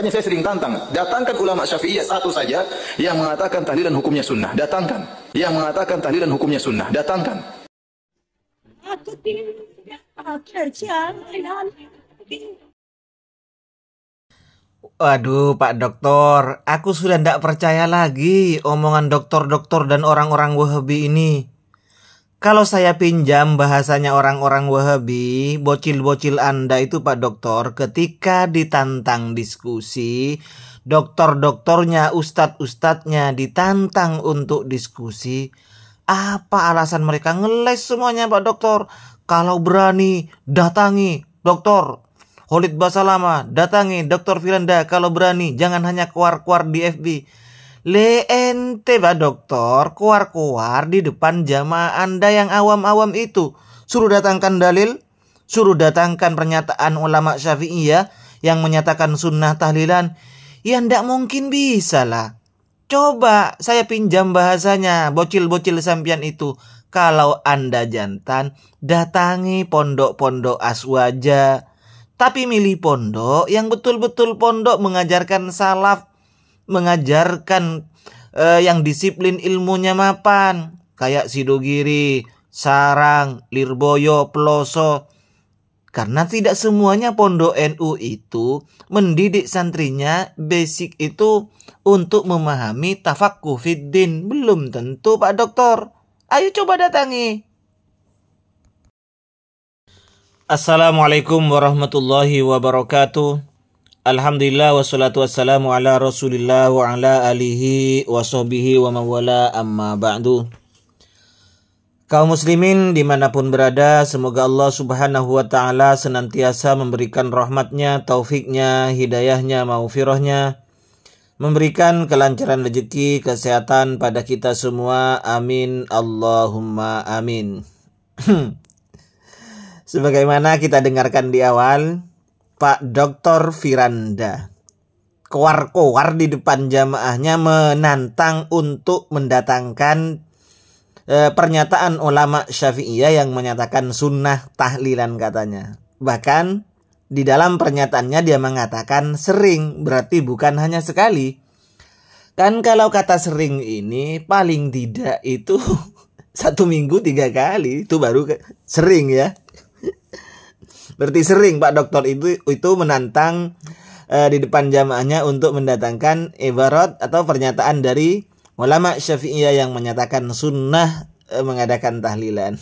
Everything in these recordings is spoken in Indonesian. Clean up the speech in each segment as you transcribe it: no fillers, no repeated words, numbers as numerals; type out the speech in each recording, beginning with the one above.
Makanya saya sering tantang, datangkan ulama Syafi'iyah satu saja yang mengatakan tahlilan hukumnya sunnah, datangkan. Yang mengatakan tahlilan hukumnya sunnah, datangkan. Waduh, Pak Doktor, aku sudah tidak percaya lagi omongan dokter-dokter dan orang-orang Wahabi ini. Kalau saya pinjam bahasanya orang-orang Wahabi, bocil-bocil Anda itu Pak Dokter, ketika ditantang diskusi, dokter-dokternya, ustadz-ustadznya ditantang untuk diskusi, apa alasan mereka? Ngeles semuanya Pak Dokter. Kalau berani, datangi Dokter Khalid Basalamah, datangi Dr. Firanda kalau berani, jangan hanya kuar-kuar di FB. Le ente Pak Dokter, kuar-kuar di depan jamaah Anda yang awam-awam itu. Suruh datangkan dalil, suruh datangkan pernyataan ulama Syafi'iyah yang menyatakan sunnah tahlilan. Ya ndak mungkin bisa lah. Coba saya pinjam bahasanya, bocil-bocil sampian itu. Kalau Anda jantan, datangi pondok-pondok aswaja. Tapi milih pondok yang betul-betul pondok mengajarkan salaf, mengajarkan yang disiplin ilmunya mapan. Kayak Sidogiri, Sarang, Lirboyo, Peloso. Karena tidak semuanya pondok NU itu mendidik santrinya basic itu untuk memahami tafaqquh fiddin. Belum tentu Pak Dokter. Ayo coba datangi. Assalamualaikum warahmatullahi wabarakatuh. Alhamdulillah wassalatu wassalamu ala rasulillah wa ala alihi wa sahbihi wa mawala amma ba'du. Kaum muslimin dimanapun berada, semoga Allah subhanahu wa ta'ala senantiasa memberikan rahmatnya, taufiknya, hidayahnya, maghfirahnya, memberikan kelancaran rezeki, kesehatan pada kita semua. Amin Allahumma amin. Sebagaimana kita dengarkan di awal, Pak Dr. Firanda kowar-kowar di depan jamaahnya menantang untuk mendatangkan pernyataan ulama Syafi'iyah yang menyatakan sunnah tahlilan katanya. Bahkan di dalam pernyataannya dia mengatakan sering, berarti bukan hanya sekali. Kan kalau kata sering ini paling tidak itu 1 minggu 3 kali, itu baru sering ya. Berarti sering Pak Dokter itu menantang di depan jamaahnya untuk mendatangkan ibarat atau pernyataan dari ulama Syafi'iyah yang menyatakan sunnah mengadakan tahlilan.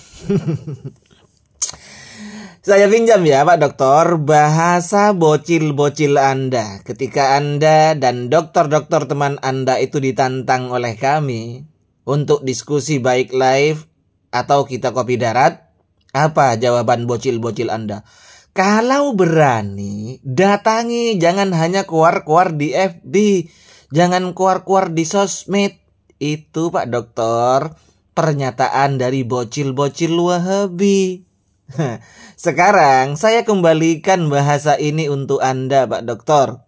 Saya pinjam ya Pak Dokter bahasa bocil-bocil Anda ketika Anda dan dokter-dokter teman Anda itu ditantang oleh kami untuk diskusi baik live atau kita kopi darat. Apa jawaban bocil-bocil Anda? Kalau berani, datangi. Jangan hanya kuar-kuar di FB. Jangan kuar-kuar di sosmed. Itu Pak Dokter, pernyataan dari bocil-bocil Wahabi. Sekarang saya kembalikan bahasa ini untuk Anda Pak Dokter.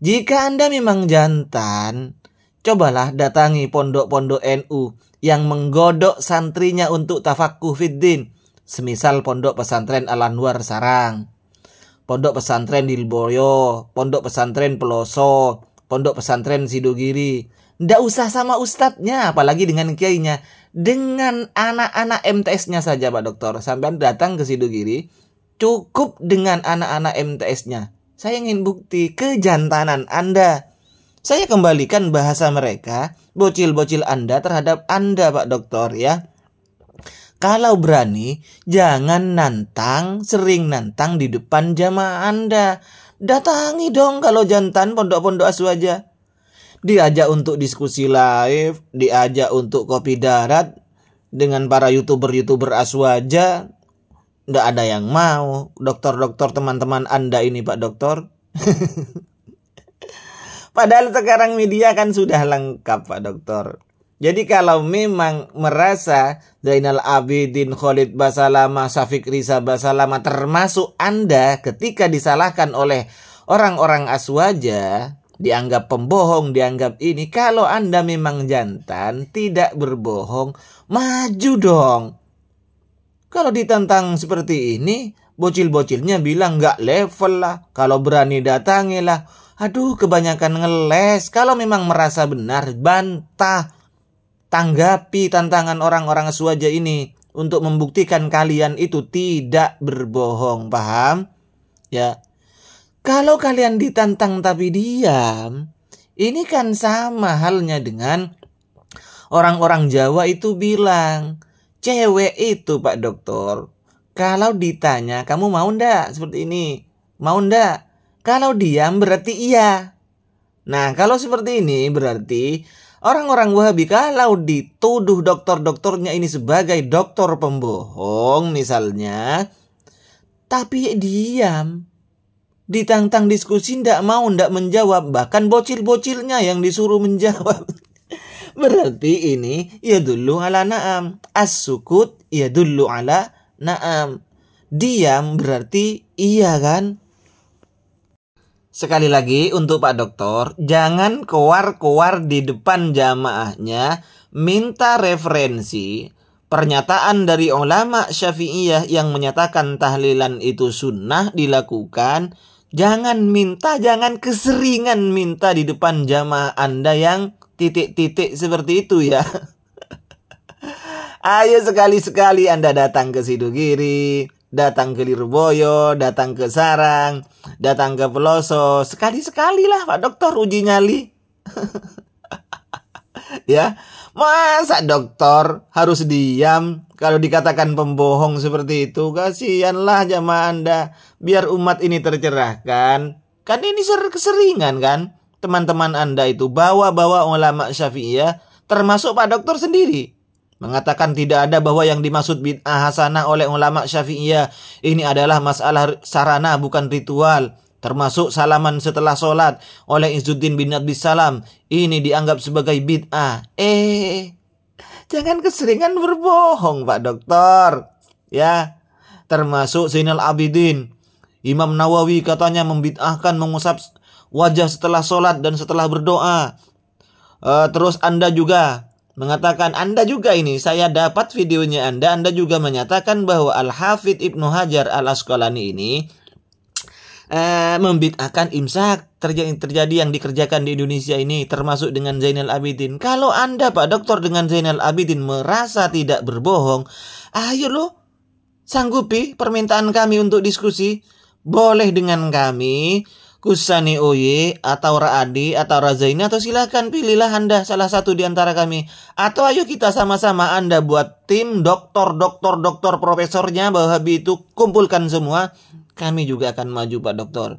Jika Anda memang jantan, cobalah datangi pondok-pondok NU yang menggodok santrinya untuk tafaqquh fiddin. Semisal pondok pesantren Al-Anwar Sarang, pondok pesantren Lirboyo, pondok pesantren Peloso, pondok pesantren Sidogiri. Nggak usah sama ustadznya, apalagi dengan kiainya. Dengan anak-anak MTS-nya saja Pak Dokter. Sampai datang ke Sidogiri, cukup dengan anak-anak MTS-nya. Saya ingin bukti kejantanan Anda. Saya kembalikan bahasa mereka, bocil-bocil Anda terhadap Anda Pak Dokter ya. Kalau berani, jangan nantang, sering nantang di depan jamaah Anda. Datangi dong kalau jantan pondok-pondok aswaja. Diajak untuk diskusi live, diajak untuk kopi darat dengan para YouTuber-YouTuber aswaja. Nggak ada yang mau. Dokter-dokter teman-teman Anda ini Pak Dokter. Padahal sekarang media kan sudah lengkap Pak Dokter. Jadi kalau memang merasa Zainal Abidin, Khalid Basalamah, Syafiq Riza Basalamah termasuk Anda ketika disalahkan oleh orang-orang aswaja, dianggap pembohong, dianggap ini. Kalau Anda memang jantan, tidak berbohong, maju dong. Kalau ditantang seperti ini, bocil-bocilnya bilang nggak level lah. Kalau berani datangilah. Aduh, kebanyakan ngeles. Kalau memang merasa benar, bantah. Tanggapi tantangan orang-orang Aswaja ini untuk membuktikan kalian itu tidak berbohong, paham? Ya. Kalau kalian ditantang tapi diam, ini kan sama halnya dengan orang-orang Jawa itu bilang, cewek itu Pak Dokter, kalau ditanya kamu mau ndak seperti ini, mau ndak? Kalau diam berarti iya. Nah, kalau seperti ini berarti orang-orang Wahabi kalau dituduh dokter-dokternya ini sebagai dokter pembohong misalnya, tapi diam, ditantang diskusi ndak mau, ndak menjawab, bahkan bocil-bocilnya yang disuruh menjawab. Berarti ini yadullu ala na'am. As-sukut yadullu ala na'am. Diam berarti iya kan? Sekali lagi untuk Pak Dokter, jangan keluar-keluar di depan jamaahnya minta referensi pernyataan dari ulama Syafi'iyah yang menyatakan tahlilan itu sunnah dilakukan. Jangan keseringan minta di depan jamaah Anda yang titik-titik seperti itu ya. Ayo sekali-sekali Anda datang ke Sidogiri, datang ke Lirboyo, datang ke Sarang, datang ke Peloso. Sekali-sekali lah Pak Dokter uji nyali. Ya, masa dokter harus diam kalau dikatakan pembohong seperti itu? Kasihanlah jamaah Anda, biar umat ini tercerahkan. Kan ini keseringan kan teman-teman Anda itu bawa-bawa ulama Syafi'iyah, termasuk Pak Dokter sendiri, mengatakan tidak ada bahwa yang dimaksud bid'ah hasanah oleh ulama Syafi'iyah ini adalah masalah sarana bukan ritual. Termasuk salaman setelah sholat oleh Izzuddin bin Abdis Salam ini dianggap sebagai bid'ah. Jangan keseringan berbohong Pak Dokter. Ya, termasuk Zainal Abidin, Imam Nawawi katanya membid'ahkan mengusap wajah setelah sholat dan setelah berdoa. Terus Anda juga mengatakan, Anda juga ini, saya dapat videonya Anda juga menyatakan bahwa Al-Hafidh Ibnu Hajar Al-Asqalani ini membid'ahkan imsak terjadi yang dikerjakan di Indonesia ini, termasuk dengan Zainal Abidin. Kalau Anda Pak Dokter dengan Zainal Abidin merasa tidak berbohong, ayo lo sanggupi permintaan kami untuk diskusi. Boleh dengan kami, Kusani Oye atau Ra'adi atau Razaini, atau silakan pilihlah Anda salah satu di antara kami. Atau ayo kita sama-sama Anda buat tim dokter profesornya Wahabi itu, kumpulkan semua. Kami juga akan maju Pak Dokter.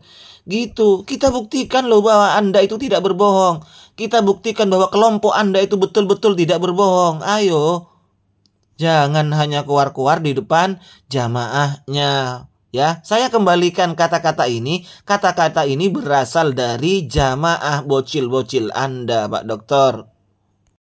Gitu, kita buktikan loh bahwa Anda itu tidak berbohong. Kita buktikan bahwa kelompok Anda itu betul-betul tidak berbohong. Ayo, jangan hanya keluar-keluar di depan jamaahnya. Ya, saya kembalikan kata-kata ini. Kata-kata ini berasal dari jamaah bocil-bocil Anda Pak Dokter.